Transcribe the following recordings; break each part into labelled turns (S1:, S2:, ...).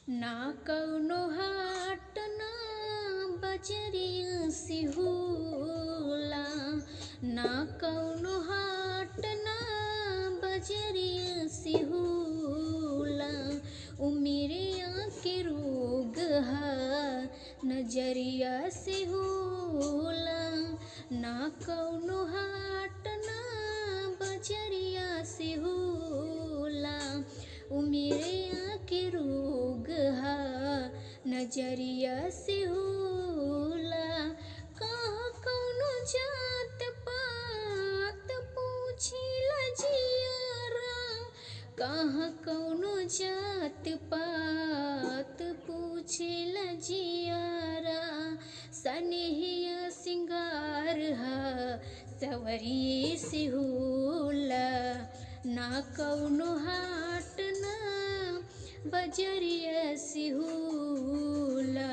S1: ना कौनो हाट ना बजरिया से होला, ना कौनो हाट ना बजरिया से होला। उमिरिया के रोग हा नजरिया से होला, ना कौनो हाट ना बजरिया से होला। उमिरिया के रोग हा नजरिया से होला। कहाँ कौनो जात पात पूछिला जियारा, कहाँ कौनो जात पात पूछिला जियारा। सनेहिया सिंगार हा सवरिये से होला, ना कौनो हाट ना बजरिया से होला।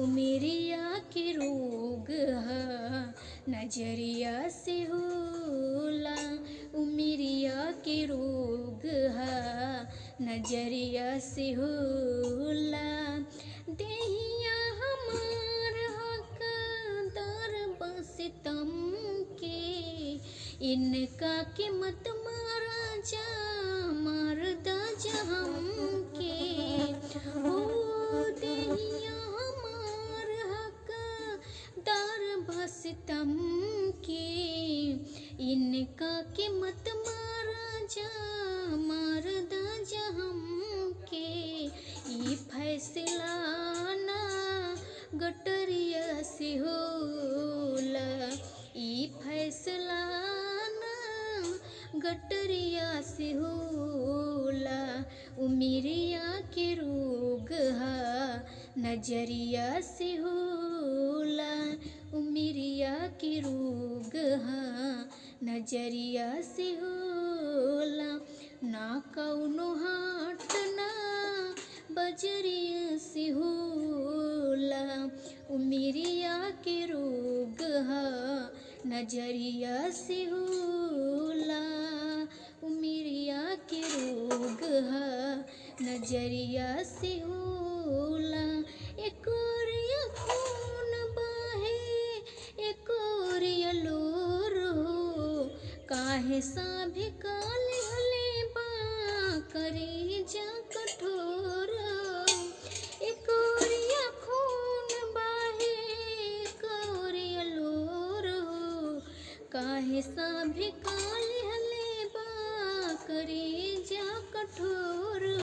S1: उमिरिया के रोग हा नजरिया से होला, उमिरिया के रोग हा नजरिया से होला। देहिया हमार हकदार बस तम के, इनका के मत मारा जा मरदा जहम के। ओ देहिया हमार हकदार बस तम के, इनका के मत मारा जा मरदा जहम के। ई फैसला ना गटरिया से होला, ई फैसला ना गटरिया से होला। उमिरिया के रोग हा नजरिया से होला, उमिरिया के रोग हा नजरिया से होला। ना कौनो हाट ना बजरिया से होला, उमिरिया के रोग हा नजरिया से होला, उमिरिया के रोग हा नजरिया से होला। एक ओरिया खून बहे एक ओरिया लोर हो, काहे साभे काले हले बा करी जा कठोर। एक ओरिया खून बहे एक ओरिया लोर हो, काहे साभे काले हले बा करी जा कठोर।